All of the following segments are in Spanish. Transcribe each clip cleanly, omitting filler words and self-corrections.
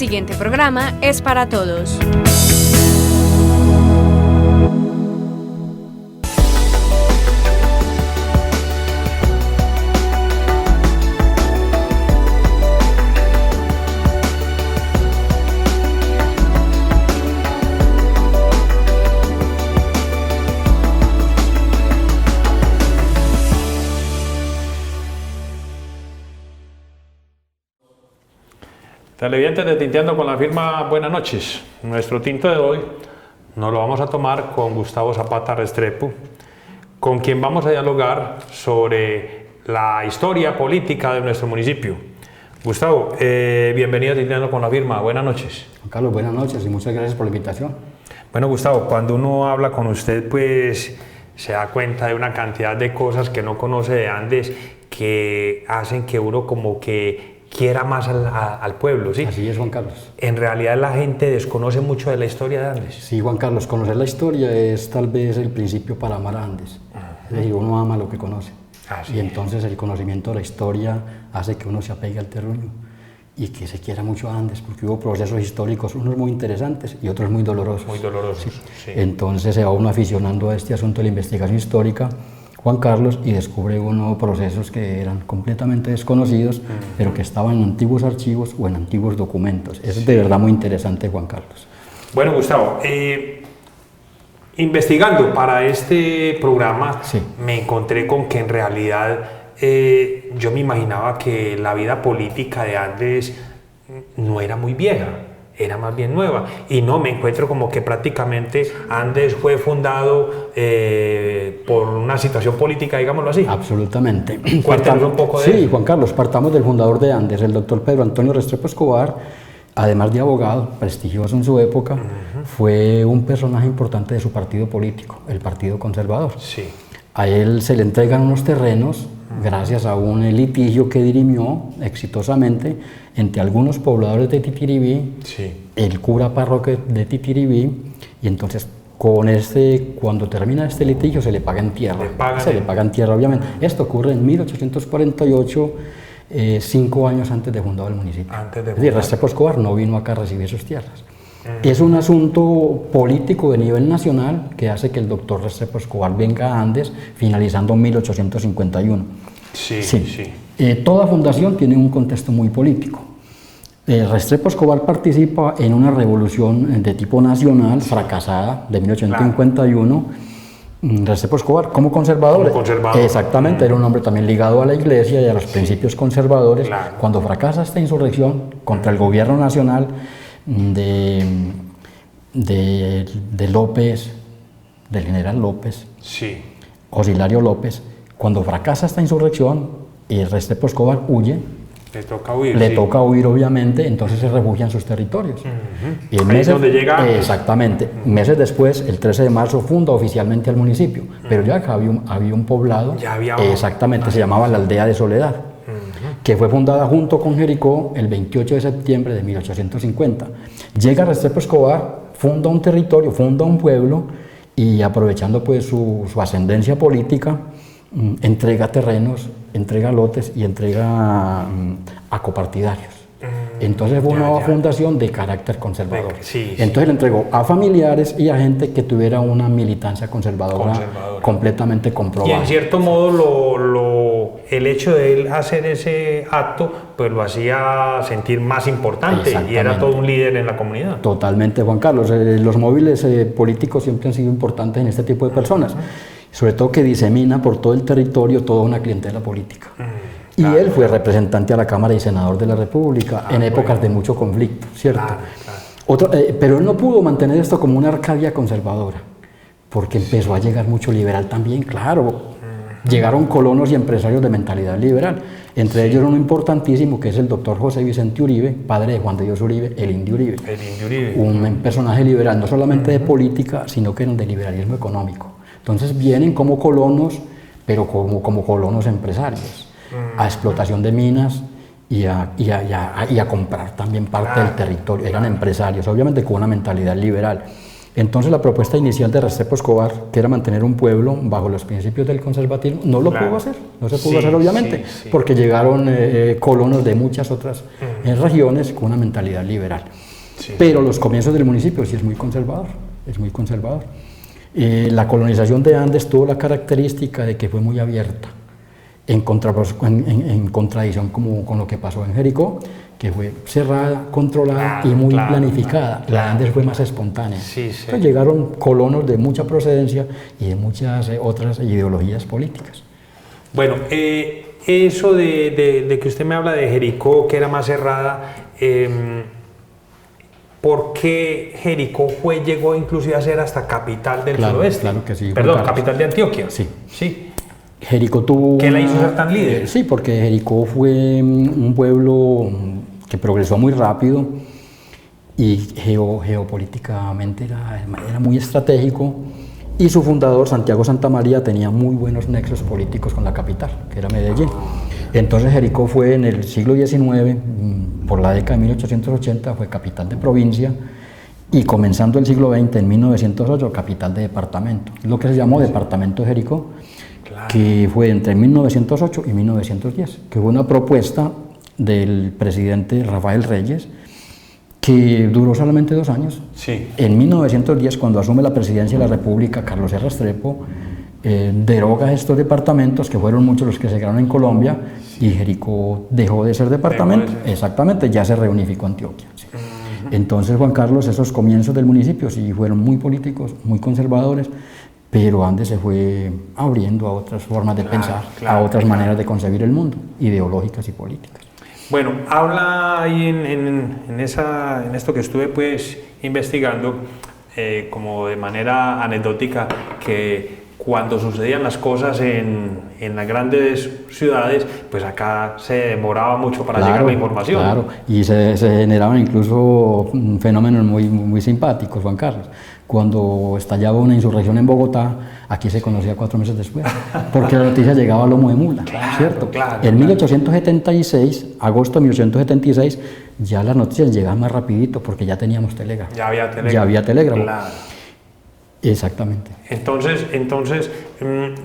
siguiente programa es para todos. Televidentes de Tinteando con la firma, buenas noches. Nuestro tinto de hoy nos lo vamos a tomar con Gustavo Zapata Restrepo, con quien vamos a dialogar sobre la historia política de nuestro municipio. Gustavo, bienvenido a Tinteando con la firma, buenas noches. Juan Carlos, buenas noches y muchas gracias por la invitación. Bueno, Gustavo, cuando uno habla con usted, pues se da cuenta de una cantidad de cosas que no conoce de Andes que hacen que uno como que quiera más al pueblo, ¿sí? Así es, Juan Carlos. En realidad la gente desconoce mucho de la historia de Andes. Sí, Juan Carlos, conocer la historia es tal vez el principio para amar a Andes. Es decir, uno ama lo que conoce. Y entonces el conocimiento de la historia hace que uno se apegue al terruño y que se quiera mucho a Andes, porque hubo procesos históricos, unos muy interesantes y otros muy dolorosos. Muy dolorosos, sí. Entonces se va uno aficionando a este asunto de la investigación histórica, Juan Carlos, y descubre uno procesos que eran completamente desconocidos, pero que estaban en antiguos archivos o en antiguos documentos. Es de verdad muy interesante, Juan Carlos. Bueno, Gustavo, investigando para este programa, me encontré con que en realidad yo me imaginaba que la vida política de Andes no era muy vieja, era más bien nueva, y no, me encuentro como que prácticamente Andes fue fundado por una situación política, digámoslo así. Absolutamente. Cuéntanos un poco de eso. Juan Carlos, partamos del fundador de Andes, el doctor Pedro Antonio Restrepo Escobar. Además de abogado, prestigioso en su época, fue un personaje importante de su partido político, el Partido Conservador. Sí. A él se le entregan unos terrenos gracias a un litigio que dirimió exitosamente entre algunos pobladores de Titiribí, el cura párroco de Titiribí, y entonces cuando termina este litigio se le paga en tierra. Le paga en tierra, obviamente. Esto ocurre en 1848, 5 años antes de fundar el municipio. Es decir, Restrepo Escobar no vino acá a recibir sus tierras. Es un asunto político de nivel nacional que hace que el doctor Restrepo Escobar venga a Andes finalizando 1851. Toda fundación tiene un contexto muy político. Restrepo Escobar participa en una revolución de tipo nacional fracasada de 1851. Restrepo Escobar como conservador. Exactamente, era un hombre también ligado a la iglesia y a los principios conservadores. Cuando fracasa esta insurrección contra el gobierno nacional de López, del general López, Hilario López, cuando fracasa esta insurrección y Restrepo Escobar huye, le toca huir obviamente, entonces se refugia en sus territorios. Y ahí es donde llega. Exactamente. Meses después, el 13 de marzo, funda oficialmente el municipio, pero ya había un poblado, exactamente, se llamaba la Aldea de Soledad, que fue fundada junto con Jericó el 28 de septiembre de 1850. Llega Restrepo Escobar, funda un territorio, funda un pueblo, y aprovechando pues su ascendencia política, entrega terrenos, entrega lotes y entrega a copartidarios. Entonces fue una fundación de carácter conservador. Entonces le entregó a familiares y a gente que tuviera una militancia conservadora completamente comprobada. Y en cierto modo el hecho de él hacer ese acto pues lo hacía sentir más importante y era todo un líder en la comunidad. Totalmente, Juan Carlos. Los móviles políticos siempre han sido importantes en este tipo de personas, sobre todo que disemina por todo el territorio toda una clientela política. Y él fue representante a la Cámara y senador de la República en épocas de mucho conflicto, ¿cierto? Pero él no pudo mantener esto como una Arcadia conservadora, porque empezó a llegar mucho liberal también, claro. Llegaron colonos y empresarios de mentalidad liberal, entre ellos uno importantísimo que es el doctor José Vicente Uribe, padre de Juan de Dios Uribe, el Indio Uribe. Un personaje liberal, no solamente de política, sino que de liberalismo económico. Entonces vienen como colonos, pero como colonos empresarios, a explotación de minas y a comprar también parte del territorio. Eran empresarios, obviamente con una mentalidad liberal. Entonces la propuesta inicial de Restrepo Escobar, que era mantener un pueblo bajo los principios del conservatismo, no lo pudo hacer, no se pudo hacer obviamente, porque llegaron colonos de muchas otras en regiones con una mentalidad liberal. Sí. Pero los comienzos del municipio sí es muy conservador, es muy conservador. La colonización de Andes tuvo la característica de que fue muy abierta, en contradicción como con lo que pasó en Jericó, que fue cerrada, controlada y muy planificada. La de Andes fue más espontánea. Sí, sí. Entonces llegaron colonos de mucha procedencia y de muchas otras ideologías políticas. Bueno, eso de que usted me habla de Jericó, que era más cerrada, ¿por qué Jericó llegó inclusive a ser hasta capital del suroeste? Claro que sí. Perdón, capital de Antioquia. Sí. Sí. Jericó tuvo... ¿Qué la hizo ser tan líder? Sí, porque Jericó fue un pueblo que progresó muy rápido y geopolíticamente era muy estratégico, y su fundador, Santiago Santamaría, tenía muy buenos nexos políticos con la capital, que era Medellín. Entonces Jericó fue en el siglo XIX, por la década de 1880, fue capital de provincia, y comenzando el siglo XX, en 1908, capital de departamento, lo que se llamó Departamento de Jericó. Claro. Que fue entre 1908 y 1910, que fue una propuesta del presidente Rafael Reyes, que duró solamente 2 años. Sí. En 1910, cuando asume la presidencia de la República, Carlos R. Restrepo deroga estos departamentos, que fueron muchos los que se crearon en Colombia, y Jericó dejó de ser departamento. Exactamente, ya se reunificó Antioquia. Sí. Entonces, Juan Carlos, esos comienzos del municipio sí fueron muy políticos, muy conservadores, pero Andes se fue abriendo a otras formas de pensar, a otras maneras de concebir el mundo, ideológicas y políticas. Bueno, habla ahí en esto que estuve pues investigando, como de manera anecdótica, que cuando sucedían las cosas en las grandes ciudades, pues acá se demoraba mucho para llegar la información. Claro, y se generaban incluso fenómenos muy simpáticos, Juan Carlos. Cuando estallaba una insurrección en Bogotá, aquí se conocía 4 meses después, porque la noticia llegaba a lomo de mula, ¿cierto? En 1876, agosto de 1876, ya las noticias llegaban más rapidito, porque ya teníamos telégrafo. Ya había telégrafo. Ya había telégrafo. Claro. Exactamente. Entonces,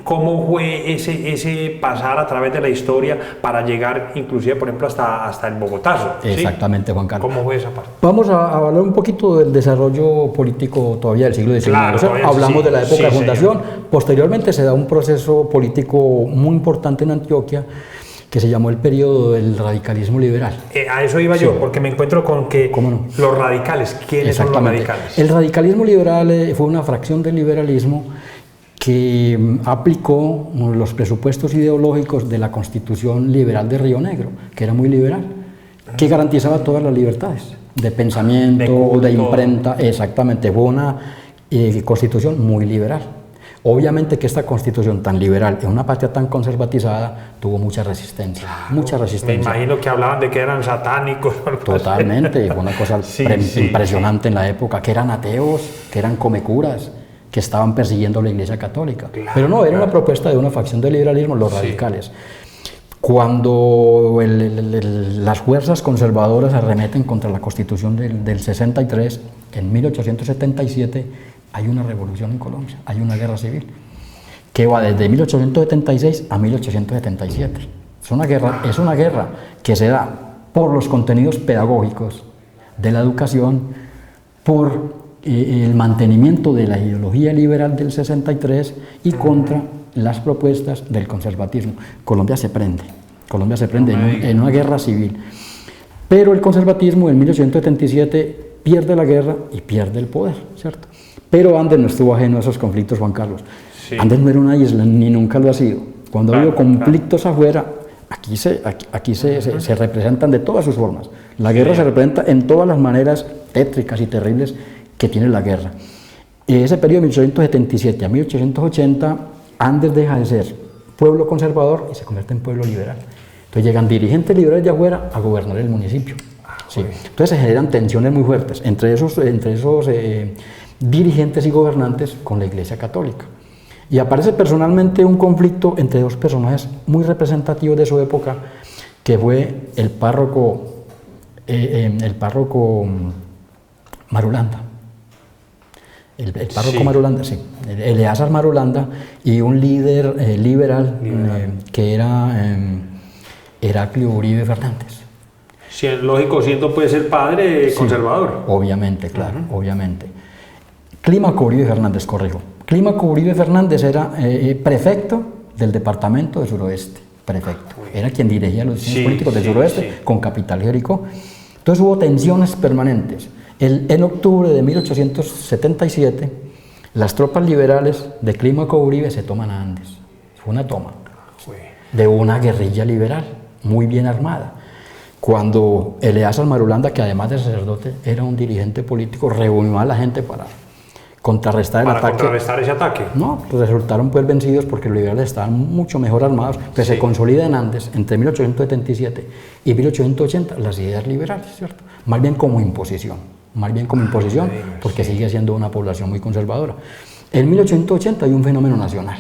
¿cómo fue ese pasar a través de la historia para llegar inclusive, por ejemplo, hasta el Bogotazo? Exactamente, ¿sí? Juan Carlos. ¿Cómo fue esa parte? Vamos a hablar un poquito del desarrollo político todavía del siglo XIX. Claro, hablamos de la época de fundación. Señor. Posteriormente se da un proceso político muy importante en Antioquia, que se llamó el periodo del radicalismo liberal. A eso iba yo, porque me encuentro con que los radicales, ¿quiénes son los radicales? El radicalismo liberal fue una fracción del liberalismo que aplicó los presupuestos ideológicos de la Constitución Liberal de Río Negro, que era muy liberal, que garantizaba todas las libertades de pensamiento, de imprenta. Exactamente, fue una constitución muy liberal. Obviamente que esta constitución tan liberal en una patria tan conservatizada tuvo mucha resistencia, mucha resistencia. Me imagino que hablaban de que eran satánicos. Totalmente, fue una cosa impresionante en la época, que eran ateos, que eran comecuras, que estaban persiguiendo a la Iglesia Católica. Pero no, era una propuesta de una facción del liberalismo, los radicales. Cuando las fuerzas conservadoras arremeten contra la Constitución del 63, en 1877, hay una revolución en Colombia, hay una guerra civil, que va desde 1876 a 1877. Es una guerra que se da por los contenidos pedagógicos de la educación, por el mantenimiento de la ideología liberal del 63 y contra las propuestas del conservatismo. Colombia se prende en una guerra civil. Pero el conservatismo en 1877 pierde la guerra y pierde el poder, ¿cierto? Pero Andes no estuvo ajeno a esos conflictos, Juan Carlos. Sí. Andes no era una isla, ni nunca lo ha sido. Cuando ha habido conflictos afuera, aquí se representan de todas sus formas. La guerra se representa en todas las maneras tétricas y terribles que tiene la guerra. En ese periodo de 1877 a 1880, Andes deja de ser pueblo conservador y se convierte en pueblo liberal. Entonces llegan dirigentes liberales de afuera a gobernar el municipio. Sí. Entonces se generan tensiones muy fuertes entre esos dirigentes y gobernantes con la Iglesia Católica. Y aparece personalmente un conflicto entre 2 personajes muy representativos de su época, que fue el párroco Marulanda. El párroco Marulanda, sí. Eleazar Marulanda, y un líder liberal que era Heraclio Uribe Fernández. Sí, lógico, siendo pues el padre conservador. Obviamente, claro, obviamente. Clímaco Uribe Fernández, corrijo. Clímaco Uribe Fernández era prefecto del departamento del suroeste, prefecto. Era quien dirigía los destinos políticos del suroeste con capital Jericó. Entonces hubo tensiones permanentes. En octubre de 1877, las tropas liberales de Clímaco Uribe se toman a Andes. Fue una toma de una guerrilla liberal muy bien armada. Cuando Eleazar Marulanda, que además de sacerdote era un dirigente político, reunió a la gente para contrarrestar el ataque. ¿Para contrarrestar ese ataque? No, pues resultaron pues vencidos porque los liberales estaban mucho mejor armados. Pues se consolida en Andes entre 1877 y 1880 las ideas liberales, ¿cierto? Más bien como imposición, porque sigue siendo una población muy conservadora. En 1880 hay un fenómeno nacional.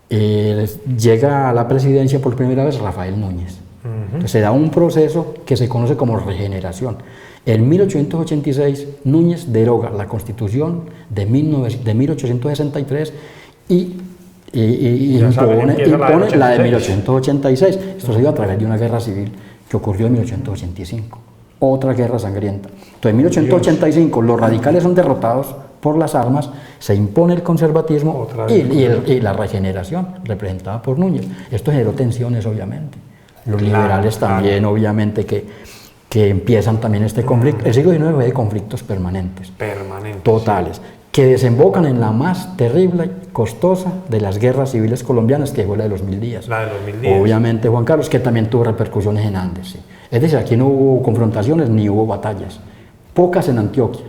Llega a la presidencia por primera vez Rafael Núñez. Entonces, se da un proceso que se conoce como regeneración. En 1886, Núñez deroga la Constitución de 1863 y impone la de 1886. Esto se dio a través de una guerra civil que ocurrió en 1885. Otra guerra sangrienta. Entonces, en 1885, los radicales son derrotados por las armas, se impone el conservatismo y la regeneración, representada por Núñez. Esto generó tensiones, obviamente. Los liberales también, obviamente, que empiezan también este conflicto. El siglo XIX fue de conflictos permanentes. Totales. Que desembocan en la más terrible y costosa de las guerras civiles colombianas, que fue la de los 1000 días. La de los 1000 días. Obviamente, Juan Carlos, que también tuvo repercusiones en Andes. ¿Sí? Es decir, aquí no hubo confrontaciones ni hubo batallas. Pocas en Antioquia.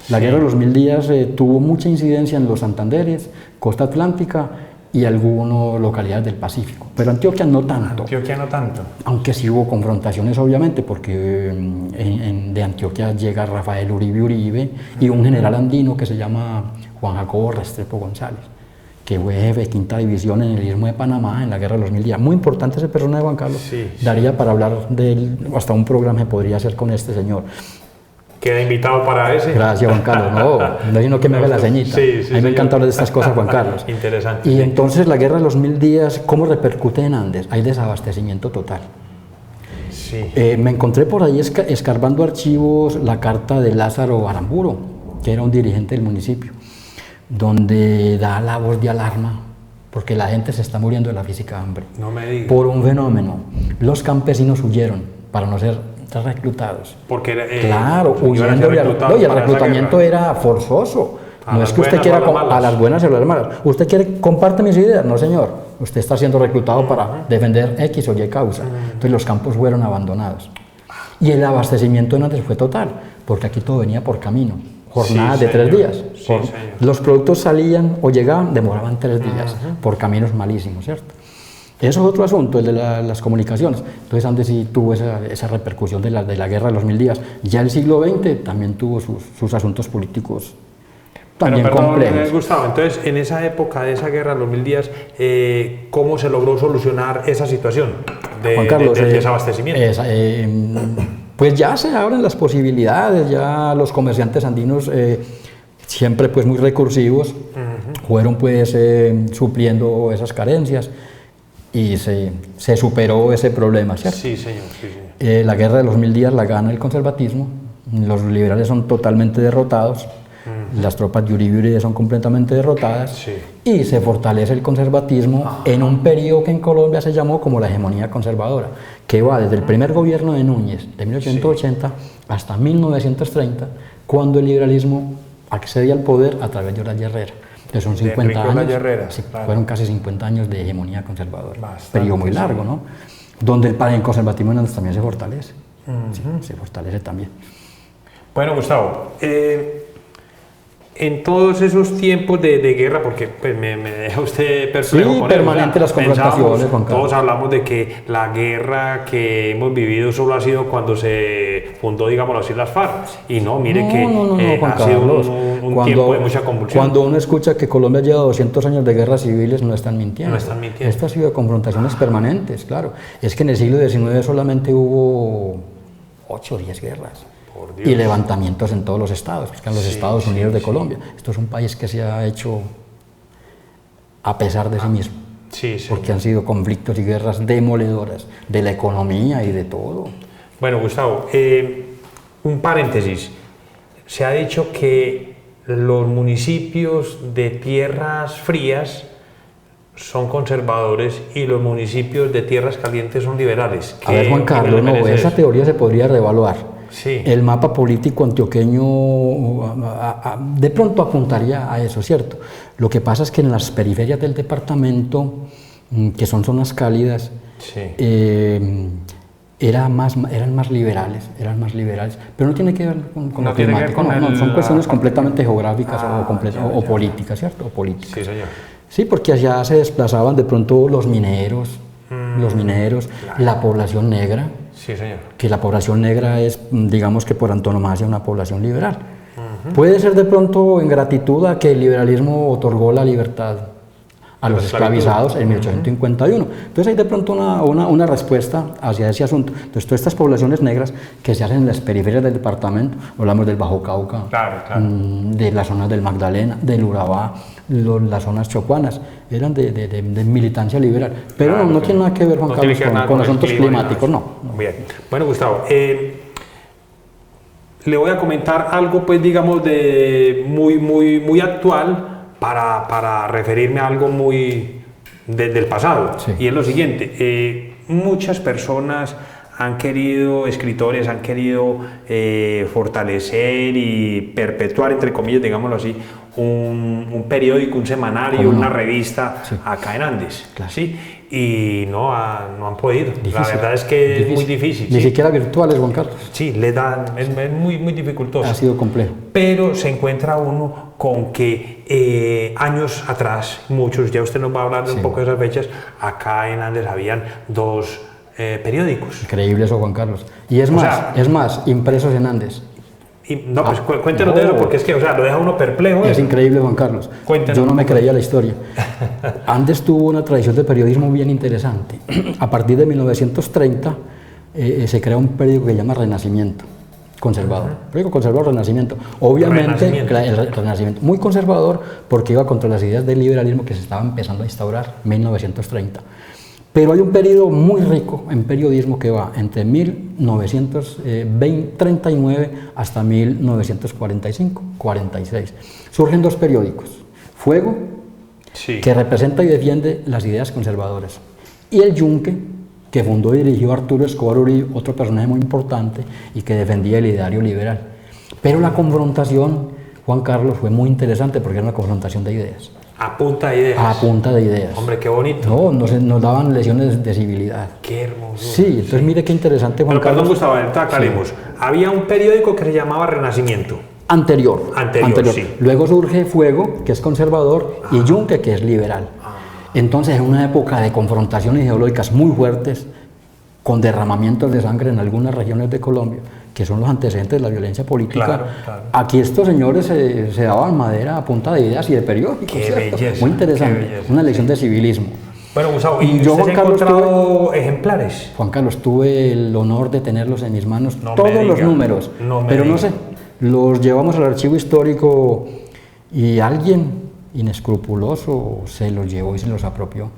La guerra de los 1000 días tuvo mucha incidencia en los Santanderes, costa atlántica y algunas localidades del Pacífico. Pero Antioquia no tanto. Antioquia no tanto. Aunque sí hubo confrontaciones, obviamente, porque de Antioquia llega Rafael Uribe y un general andino que se llama Juan Jacobo Restrepo González, que fue jefe de quinta división en el Istmo de Panamá en la guerra de los 1000 días. Muy importante ese personaje, Juan Carlos. Daría para hablar de él, hasta un programa que podría hacer con este señor. Queda invitado para ese. Gracias, Juan Carlos. No sino que me haga la ceñita. A mí me encanta hablar de estas cosas, Juan Carlos. Interesante. Y entonces la guerra de los 1000 días, ¿cómo repercute en Andes? Hay desabastecimiento total. Me encontré por ahí escarbando archivos la carta de Lázaro Aramburo, que era un dirigente del municipio, donde da la voz de alarma, porque la gente se está muriendo de la física hambre. No me digas. Por un fenómeno. Los campesinos huyeron para no ser reclutados. Porque claro, huyendo y el reclutamiento era forzoso. No es que usted quiera a las buenas y a las malas. Usted quiere, comparte mis ideas. No, señor. Usted está siendo reclutado para defender X o Y causa. Entonces los campos fueron abandonados. Y el abastecimiento en Andes fue total, porque aquí todo venía por camino. Jornadas de 3 días. Los productos salían o llegaban, demoraban 3 días, por caminos malísimos, ¿cierto? Eso es otro asunto, el de las comunicaciones. Entonces Andes sí tuvo esa repercusión de la guerra de los 1000 días. Ya el siglo XX también tuvo sus asuntos políticos también complejos. Gustavo, entonces en esa época de esa guerra de los 1000 días, ¿cómo se logró solucionar esa situación Juan Carlos, del desabastecimiento? Pues ya se abren las posibilidades, ya los comerciantes andinos, siempre pues muy recursivos, fueron pues supliendo esas carencias. Y se superó ese problema, ¿cierto? Sí, señor. La guerra de los 1000 días la gana el conservatismo, los liberales son totalmente derrotados, las tropas de Uribe son completamente derrotadas y se fortalece el conservatismo en un periodo que en Colombia se llamó como la hegemonía conservadora, que va desde el primer gobierno de Núñez, de 1880 hasta 1930, cuando el liberalismo accede al poder a través de Horacio Herrera. Que son 50 años, fueron casi 50 años de hegemonía conservadora, periodo muy largo, ¿no? Donde el conservatismo también se fortalece, se fortalece también. Bueno, Gustavo, en todos esos tiempos de guerra, porque pues, me deja usted perplejo. Sí, permanente las confrontaciones, Juan Carlos. Todos hablamos de que la guerra que hemos vivido solo ha sido cuando se fundó, digamos así, las FARC. Y no, mire Juan ha Carlos, sido un tiempo de mucha convulsión. Cuando uno escucha que Colombia lleva 200 años de guerras civiles, no están mintiendo. No están mintiendo. Esto ha sido de confrontaciones permanentes, claro. Es que en el siglo XIX solamente hubo 8 o 10 guerras. Y levantamientos en todos los estados, que en los Estados Unidos de Colombia. Esto es un país que se ha hecho a pesar de sí mismo, porque han sido conflictos y guerras demoledoras de la economía y de todo. Bueno, Gustavo, un paréntesis. Se ha dicho que los municipios de tierras frías son conservadores y los municipios de tierras calientes son liberales. A ver, Juan Carlos, no, esa teoría se podría reevaluar. Sí. El mapa político antioqueño de pronto apuntaría a eso, ¿cierto? Lo que pasa es que en las periferias del departamento, que son zonas cálidas, sí. eran más liberales, pero no tiene que ver con lo climático, no, son cuestiones completamente geográficas o políticas, ¿cierto? O políticas. Sí, señor. Sí, porque allá se desplazaban de pronto los mineros, claro. La población negra. Sí, señor. Que la población negra es, digamos que por antonomasia, una población liberal. Puede ser de pronto en gratitud a que el liberalismo otorgó la libertad a los esclavizados en 1851. Entonces hay de pronto una respuesta hacia ese asunto. Entonces todas estas poblaciones negras que se hacen en las periferias del departamento, hablamos del Bajo Cauca, claro. de las zonas del Magdalena, del Urabá, las zonas chocuanas, eran de militancia liberal. Pero claro, no tiene nada que ver, Juan Carlos, con asuntos climáticos, no. Bien. Bueno, Gustavo, le voy a comentar algo, pues digamos, de muy actual, para referirme a algo muy del pasado, sí. Y es lo siguiente, muchas personas escritores han querido fortalecer y perpetuar, entre comillas, digámoslo así, un periódico, un semanario, una revista, sí. Acá en Andes, claro. ¿Sí? Y no han podido. Difícil. La verdad es que es muy difícil. Ni siquiera virtuales, Juan Carlos. Sí, es muy dificultoso. Ha sido complejo. Pero se encuentra uno con que años atrás, muchos, ya usted nos va a hablar de un poco de esas fechas, acá en Andes habían 2 periódicos. Increíble eso, Juan Carlos. Y es más, impresos en Andes. No, pues cuéntenos de eso, porque es que, lo deja uno perplejo. Es increíble, Juan Carlos. Cuéntenos. Yo no me creía la historia. Andes tuvo una tradición de periodismo bien interesante. A partir de 1930 se crea un periódico que se llama Renacimiento, conservador. Periódico conservador, Renacimiento. Obviamente, el Renacimiento. Muy conservador porque iba contra las ideas del liberalismo que se estaba empezando a instaurar en 1930. Pero hay un periodo muy rico en periodismo que va entre 1939 hasta 1945, 46. Surgen 2 periódicos, Fuego, sí. Que representa y defiende las ideas conservadoras, y El Yunque, que fundó y dirigió Arturo Escobar Uribe, otro personaje muy importante y que defendía el ideario liberal. Pero la confrontación, Juan Carlos, fue muy interesante porque era una confrontación de ideas. A punta de ideas. A punta de ideas. Hombre, qué bonito. No, nos daban lecciones de civilidad. Qué hermoso. Sí, entonces mire qué interesante, Juan Carlos. Pero perdón, Gustavo, entonces aclaremos. Sí. Había un periódico que se llamaba Renacimiento. Anterior. Sí. Luego surge Fuego, que es conservador, y Yunque, que es liberal. Entonces, en una época de confrontaciones ideológicas muy fuertes, con derramamientos de sangre en algunas regiones de Colombia, que son los antecedentes de la violencia política. Claro. Aquí estos señores se daban madera a punta de ideas y de periódicos. Qué belleza, muy interesante, una lección de civilismo. Bueno, Gustavo, ¿y yo, Juan Carlos, encontrado ejemplares? Juan Carlos, tuve el honor de tenerlos en mis manos, todos los números, pero no sé, los llevamos al archivo histórico y alguien inescrupuloso se los llevó y se los apropió.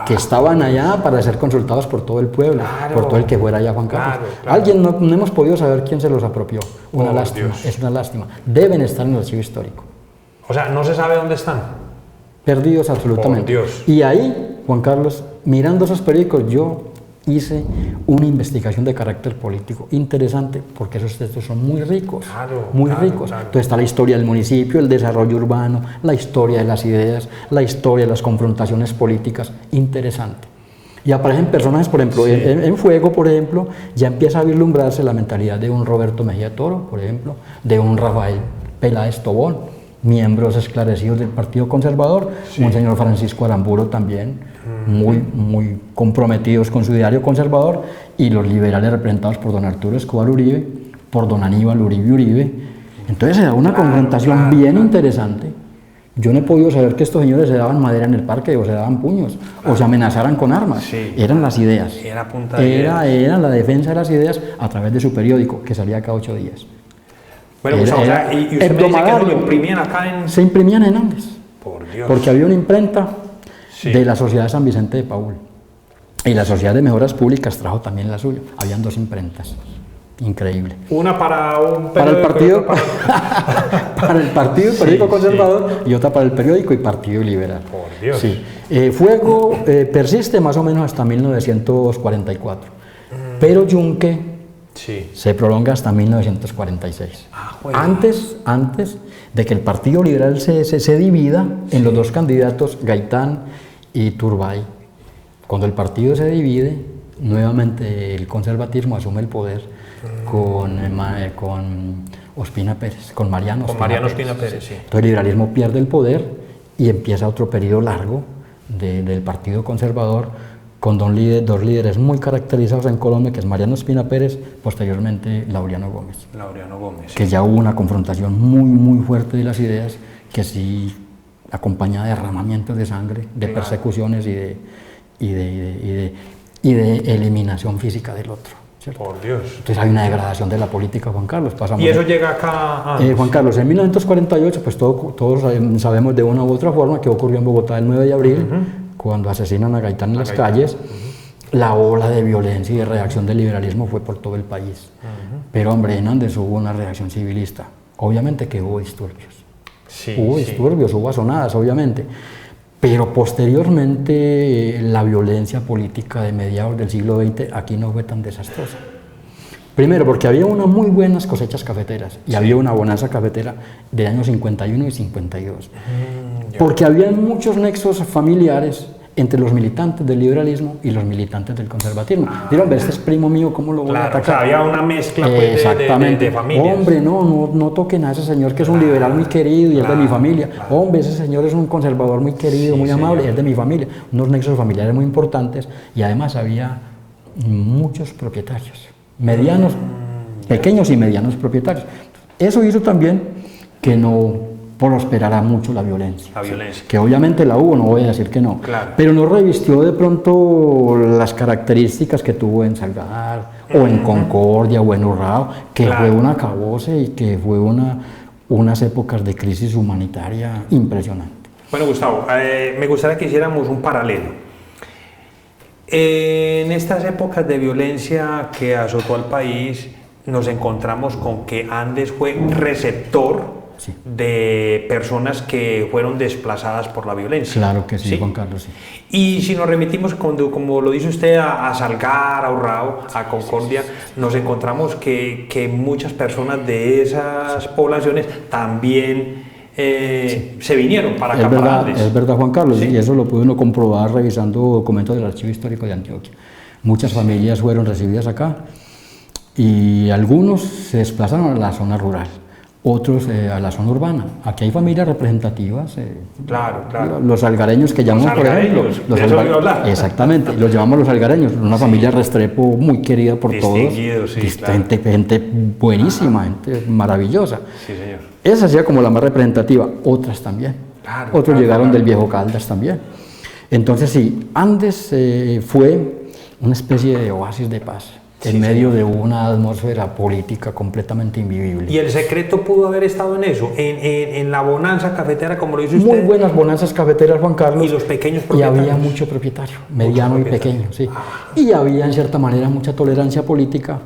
Que estaban allá para ser consultados por todo el pueblo, por todo el que fuera allá, Juan Carlos. Alguien, no hemos podido saber quién se los apropió. Una lástima, Dios. Es una lástima. Deben estar en el archivo histórico. O sea, no se sabe dónde están. Perdidos absolutamente. Por Dios. Y ahí, Juan Carlos, mirando esos periódicos, yo hice una investigación de carácter político interesante, porque esos textos son muy ricos, muy ricos. Entonces está la historia del municipio, el desarrollo urbano, la historia de las ideas, la historia de las confrontaciones políticas, interesante. Y aparecen personajes, por ejemplo, en Fuego, por ejemplo, ya empieza a vislumbrarse la mentalidad de un Roberto Mejía Toro, por ejemplo, de un Rafael Peláez Tobón, miembros esclarecidos del Partido Conservador, un señor Francisco Aramburo también, muy comprometidos con su ideario conservador, y los liberales representados por don Arturo Escobar Uribe, por don Aníbal Uribe. Entonces se da una confrontación bien interesante. Yo no he podido saber que estos señores se daban madera en el parque, o se daban puños, o se amenazaran con armas. Eran las ideas. Era la defensa de las ideas a través de su periódico, que salía cada 8 días. Bueno, y usted me dice que se lo imprimían acá en... Se imprimían en Andes. Por Dios. Porque había una imprenta de la Sociedad de San Vicente de Paúl. Y la Sociedad de Mejoras Públicas trajo también la suya. Habían 2 imprentas. Increíble. Una para un para el partido, para el partido, el periódico conservador, y otra para el periódico y Partido Liberal. Por Dios. Sí. Fuego persiste más o menos hasta 1944, pero Yunque se prolonga hasta 1946. Antes de que el Partido Liberal se divida en los 2 candidatos, Gaitán y Turbay. Cuando el partido se divide, nuevamente el conservatismo asume el poder con Ospina Pérez, con Mariano Ospina Pérez, sí. Entonces el liberalismo pierde el poder y empieza otro periodo largo del Partido Conservador con 2 líderes muy caracterizados en Colombia, que es Mariano Ospina Pérez, posteriormente Laureano Gómez. Que ya hubo una confrontación muy fuerte de las ideas, que sí acompañada de derramamientos de sangre, de persecuciones y de eliminación física del otro. ¿Cierto? Por Dios. Entonces hay una degradación de la política, Juan Carlos. ¿Y eso llega acá? Juan Carlos, en 1948, pues todos sabemos de una u otra forma que ocurrió en Bogotá el 9 de abril, cuando asesinan a Gaitán en las calles. La ola de violencia y de reacción del liberalismo fue por todo el país. Pero hombre, en Andes hubo una reacción civilista. Obviamente que hubo disturbios. Hubo azonadas, obviamente. Pero posteriormente la violencia política de mediados del siglo XX aquí no fue tan desastrosa. Primero porque había unas muy buenas cosechas cafeteras y había una bonanza cafetera de años 51 y 52. Porque había muchos nexos familiares entre los militantes del liberalismo y los militantes del conservatismo. Dirán, este es primo mío, ¿cómo lo voy a atacar? O sea, había una mezcla pues, de familias. Hombre, no toquen a ese señor que es un liberal muy querido y es de mi familia. Hombre, ese señor es un conservador muy querido, muy amable, y es de mi familia. Unos nexos familiares muy importantes y además había muchos propietarios, medianos, pequeños y medianos propietarios. Eso hizo también que no prosperará mucho la violencia. Que obviamente la hubo, no voy a decir que no, pero no revistió de pronto las características que tuvo en Salgar, o en Concordia, o en Urrao, que fue un acabose y que fue unas épocas de crisis humanitaria impresionante. Bueno, Gustavo, me gustaría que hiciéramos un paralelo. En estas épocas de violencia que azotó al país, nos encontramos con que Andes fue receptor de personas que fueron desplazadas por la violencia. Claro que sí, Juan Carlos, sí. Y si nos remitimos, como lo dice usted, a Salgar, a Urrao, a Concordia, nos encontramos que muchas personas de esas poblaciones también se vinieron para acá, para Andes. Es verdad, Juan Carlos, y eso lo puede uno comprobar revisando documentos del Archivo Histórico de Antioquia. Muchas familias fueron recibidas acá y algunos se desplazaron a la zona rural, otros a la zona urbana. Aquí hay familias representativas, los algareños que llamamos, por ejemplo, exactamente, los llamamos los algareños, una familia Restrepo muy querida por todos, gente buenísima, gente maravillosa. Sí, señor. Esa sería como la más representativa, otras también, otros llegaron del Viejo Caldas también. Entonces sí, Andes fue una especie de oasis de paz. En medio de una atmósfera política completamente invivible. ¿Y el secreto pudo haber estado en eso? En la bonanza cafetera, como lo dice usted. Muy buenas bonanzas cafeteras, Juan Carlos. Y los pequeños propietarios. Y había mucho propietario, mediano y pequeño, sí. Y había en cierta manera mucha tolerancia política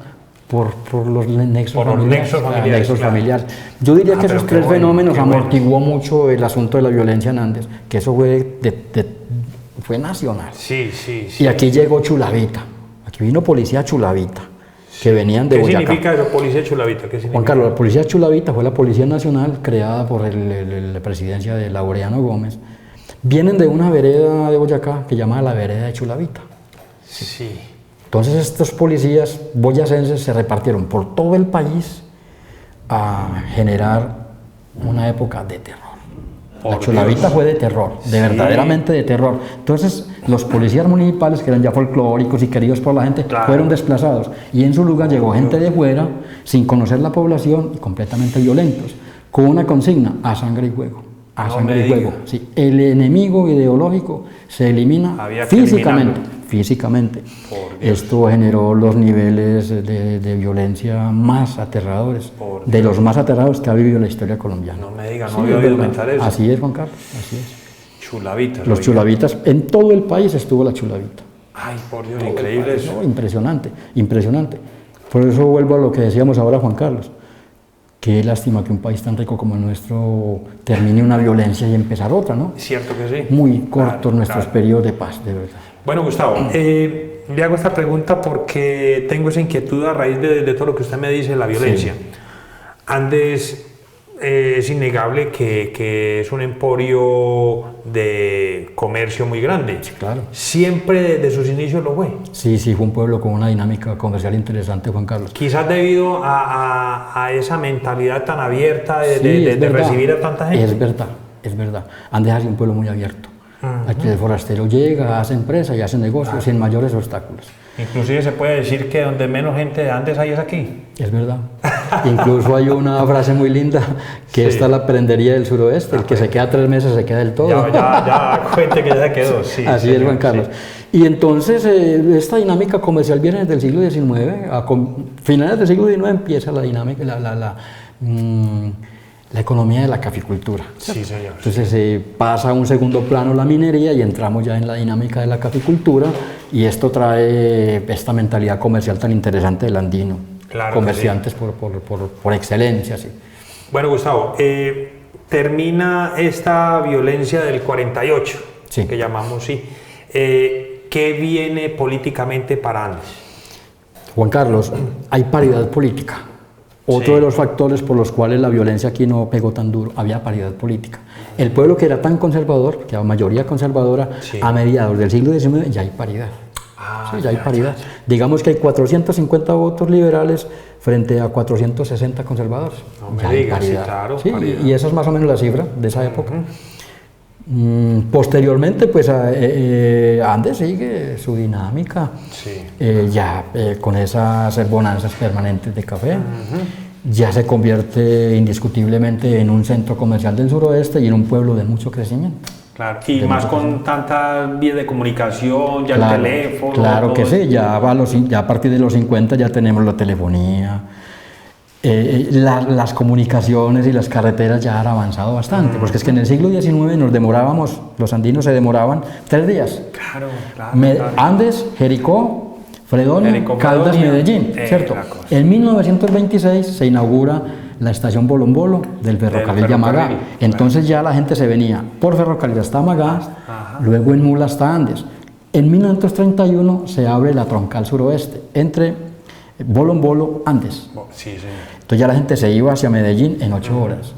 por los nexos familiares. Yo diría que esos 3 fenómenos amortiguó mucho el asunto de la violencia en Andes, que eso fue nacional. Sí. Y aquí llegó Chulavita. Aquí vino policía Chulavita, que venían de Boyacá. ¿Qué significa eso, policía Chulavita? Juan Carlos, la policía Chulavita fue la policía nacional creada por la presidencia de Laureano Gómez. Vienen de una vereda de Boyacá que se llama la vereda de Chulavita. Sí. Entonces estos policías boyacenses se repartieron por todo el país a generar una época de terror. La Chulavita fue de terror, verdaderamente de terror. Entonces, los policías municipales, que eran ya folclóricos y queridos por la gente, fueron desplazados. Y en su lugar llegó gente de fuera, sin conocer la población, y completamente violentos, con una consigna: a sangre y fuego. A sangre y fuego. Sí, el enemigo ideológico se elimina físicamente. Esto generó los niveles de violencia más aterradores, de los más aterradores que ha vivido la historia colombiana. No me diga, no había oído mentar eso. Así es, Juan Carlos, así es. Chulavitas. Los Chulavitas, en todo el país estuvo la Chulavita. Ay, por Dios, increíble eso. No, impresionante, impresionante. Por eso vuelvo a lo que decíamos ahora, Juan Carlos. Qué lástima que un país tan rico como el nuestro termine una violencia y empezar otra, ¿no? Cierto que sí. Muy cortos nuestros periodos de paz, de verdad. Bueno, Gustavo, le hago esta pregunta porque tengo esa inquietud a raíz de todo lo que usted me dice de la violencia. Sí. Andes es innegable que es un emporio de comercio muy grande. Sí, claro. ¿Siempre desde sus inicios lo fue? Sí, sí, fue un pueblo con una dinámica comercial interesante, Juan Carlos. Quizás debido a esa mentalidad tan abierta de recibir a tanta gente. Es verdad. Andes es un pueblo muy abierto. Aquí el forastero llega, hace empresa y hace negocios sin mayores obstáculos. Inclusive se puede decir que donde menos gente de Andes hay es aquí. Es verdad. Incluso hay una frase muy linda que esta la aprendería del suroeste, el que se queda 3 meses se queda del todo. Ya cuente que ya se quedó. Sí, así señor, es, Juan Carlos. Sí. Y entonces esta dinámica comercial viene desde el siglo XIX, a finales del siglo XIX empieza la dinámica, la economía de la caficultura. Sí, señor. Entonces pasa a un segundo plano la minería y entramos ya en la dinámica de la caficultura y esto trae esta mentalidad comercial tan interesante del andino. Claro, comerciantes sí. por excelencia. Sí. Bueno, Gustavo, termina esta violencia del 48, sí. que llamamos, sí. ¿Qué viene políticamente para Andes? Juan Carlos, hay paridad política. Otro de los factores por los cuales la violencia aquí no pegó tan duro, había paridad política. El pueblo que era tan conservador, que era mayoría conservadora, a mediados del siglo XIX ya hay paridad. Sí, ya hay paridad. Digamos que hay 450 votos liberales frente a 460 conservadores. No me digas, sí, claro. Sí, y esa es más o menos la cifra de esa época. Posteriormente, pues Andes sigue su dinámica, con esas bonanzas permanentes de café. Ya se convierte indiscutiblemente en un centro comercial del suroeste y en un pueblo de mucho crecimiento. Claro, y más con tantas vías de comunicación, ya el teléfono. Claro que sí, ya a partir de los 50 ya tenemos la telefonía. Las comunicaciones y las carreteras ya han avanzado bastante, porque es que en el siglo XIX nos demorábamos, los andinos se demoraban 3 días. Claro. Andes, Jericó, Fredonia, Caldas, Medellín, ¿cierto? En 1926 se inaugura la estación Bolón Bolo del ferrocarril de Amagá. Entonces ya la gente se venía por ferrocarril hasta Amagá, luego en mula hasta Andes. En 1931 se abre la troncal suroeste entre Bolón Bolo, Andes. Entonces ya la gente se iba hacia Medellín en 8 horas.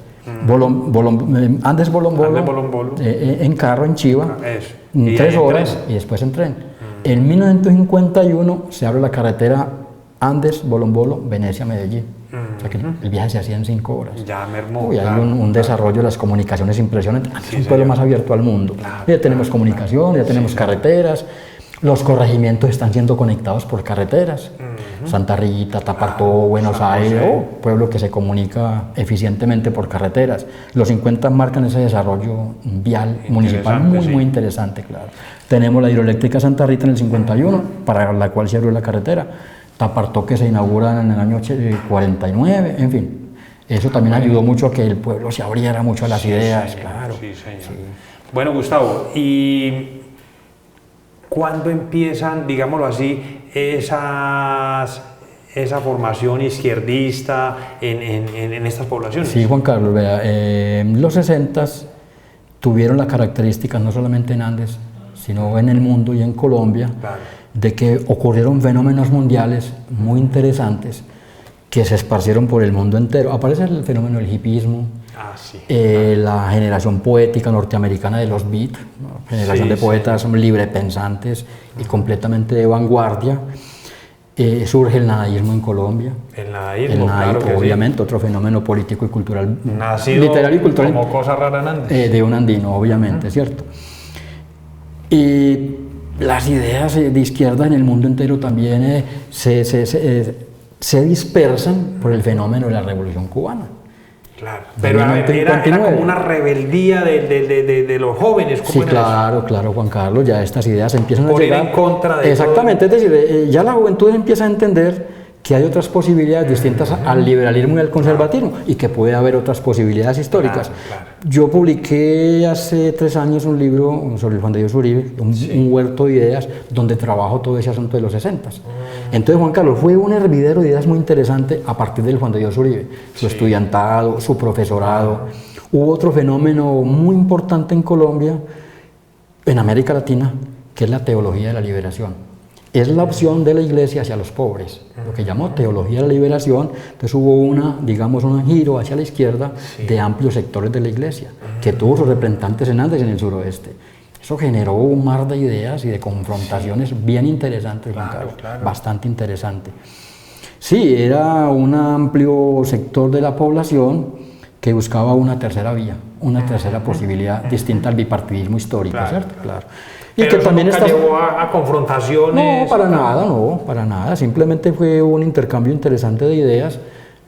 Andes Bolón Bolo, en carro, en chiva, en 3 horas y después en tren. En 1951 se abre la carretera Andes, Bolón Bolo, Venecia, Medellín. O sea que el viaje se hacía en 5 horas. Ya mermó. Hay un desarrollo de las comunicaciones impresionante. Es un pueblo más abierto al mundo. Ya tenemos comunicación, ya tenemos carreteras. Los corregimientos están siendo conectados por carreteras. Santa Rita, Tapartó, Buenos Aires, pueblo que se comunica eficientemente por carreteras. Los 50 marcan ese desarrollo vial municipal muy interesante, claro. Tenemos la hidroeléctrica Santa Rita en el 51, para la cual se abrió la carretera. Tapartó que se inaugura en el año 49, en fin. Eso también ayudó mucho a que el pueblo se abriera mucho a las ideas, claro. Sí, señor. Sí. Bueno, Gustavo, ¿y cuándo empiezan, digámoslo así, esa formación izquierdista en estas poblaciones? Sí, Juan Carlos, vea, los 60s tuvieron la característica, no solamente en Andes, sino en el mundo y en Colombia, de que ocurrieron fenómenos mundiales muy interesantes que se esparcieron por el mundo entero. Aparece el fenómeno del hipismo, la generación poética norteamericana de los beat, generación de poetas librepensantes y completamente de vanguardia. Surge el nadaísmo en Colombia. El nadaísmo, claro que obviamente, otro fenómeno político y cultural. Nacido literal y cultural, como cosa rara en Andes. De un andino, obviamente, ¿cierto? Y las ideas de izquierda en el mundo entero también se dispersan por el fenómeno de la Revolución Cubana. Claro, pero era como una rebeldía de los jóvenes. Sí, claro, Juan Carlos, ya estas ideas empiezan a llegar en contra de exactamente, todo. Es decir, ya la juventud empieza a entender que hay otras posibilidades distintas al liberalismo y al conservatismo y que puede haber otras posibilidades históricas. Yo publiqué hace 3 años un libro sobre el Juan de Dios Uribe, un huerto de ideas, donde trabajo todo ese asunto de los 60. Entonces, Juan Carlos, fue un hervidero de ideas muy interesante a partir del Juan de Dios Uribe, su estudiantado, su profesorado. Hubo otro fenómeno muy importante en Colombia, en América Latina, que es la teología de la liberación. Es la opción de la iglesia hacia los pobres, lo que llamó teología de la liberación. Entonces hubo un giro hacia la izquierda de amplios sectores de la iglesia, que tuvo sus representantes en Andes, en el suroeste. Eso generó un mar de ideas y de confrontaciones bien interesantes, Juan Carlos, bastante interesante. Sí, era un amplio sector de la población que buscaba una tercera vía, una tercera posibilidad distinta al bipartidismo histórico, ¿cierto? Claro. Y pero que eso también nunca llevó a confrontaciones. No, para nada. Simplemente fue un intercambio interesante de ideas,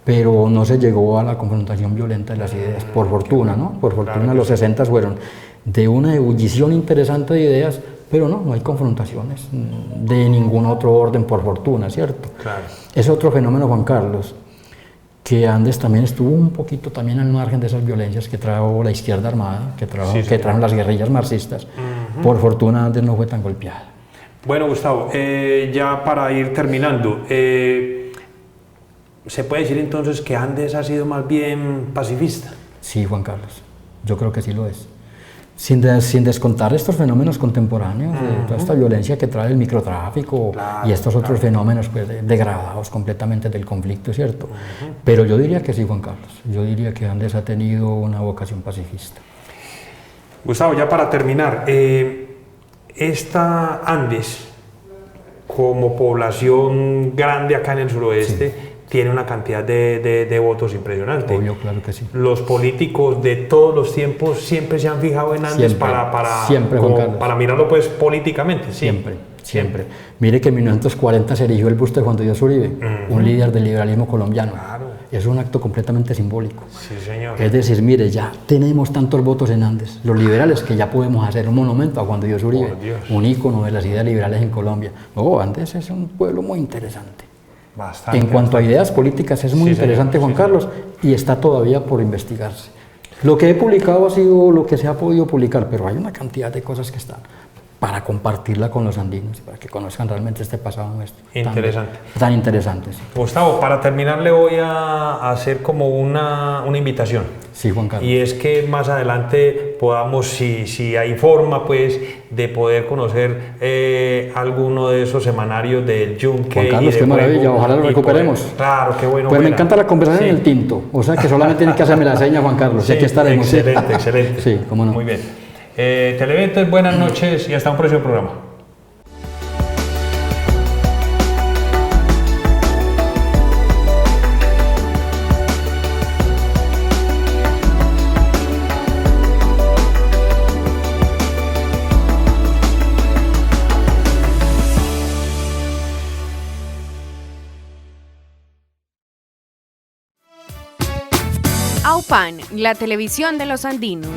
pero no se llegó a la confrontación violenta de las ideas, por fortuna, ¿no? Por fortuna los 60 fueron de una ebullición interesante de ideas, pero no hay confrontaciones de ningún otro orden, por fortuna, ¿cierto? Claro. Es otro fenómeno, Juan Carlos, que Andes también estuvo un poquito también al margen de esas violencias que trajo la izquierda armada, que trajeron las guerrillas marxistas. Por fortuna Andes no fue tan golpeada. Bueno, Gustavo, ya para ir terminando, ¿se puede decir entonces que Andes ha sido más bien pacifista? Sí, Juan Carlos, yo creo que sí lo es. Sin descontar estos fenómenos contemporáneos, de toda esta violencia que trae el microtráfico y estos otros fenómenos pues, degradados completamente del conflicto, ¿cierto? Pero yo diría que sí, Juan Carlos, yo diría que Andes ha tenido una vocación pacifista. Gustavo, ya para terminar, esta Andes, como población grande acá en el suroeste, tiene una cantidad de votos impresionante. Obvio, claro que sí. Los políticos de todos los tiempos siempre se han fijado en Andes para mirarlo pues políticamente. Sí. Siempre. Mire que en 1940 se erigió el busto de Juan de Dios Uribe, un líder del liberalismo colombiano. Claro. Es un acto completamente simbólico. Sí, señor. Es decir, mire, ya tenemos tantos votos en Andes, los liberales, que ya podemos hacer un monumento a Juan de Dios Uribe, un ícono de las ideas liberales en Colombia. No, Andes es un pueblo muy interesante. Bastante. En cuanto a ideas políticas es muy interesante, Juan Carlos, y está todavía por investigarse. Lo que he publicado ha sido lo que se ha podido publicar, pero hay una cantidad de cosas que están para compartirla con los andinos, para que conozcan realmente este pasado nuestro. Interesante. Tan interesante. Sí. Gustavo, para terminar le voy a hacer como una invitación. Sí, Juan Carlos. Y es que más adelante podamos, si hay forma, pues, de poder conocer alguno de esos semanarios del Yunque. Juan Carlos, qué maravilla, ojalá lo recuperemos. Claro, qué bueno. Pues me encanta la conversación en el tinto, o sea que solamente tienes que hacerme la seña, Juan Carlos, y aquí estaremos. Excelente. Sí, cómo no. Muy bien. Televidentes, buenas noches y hasta un próximo programa. AUPAN, la televisión de los andinos.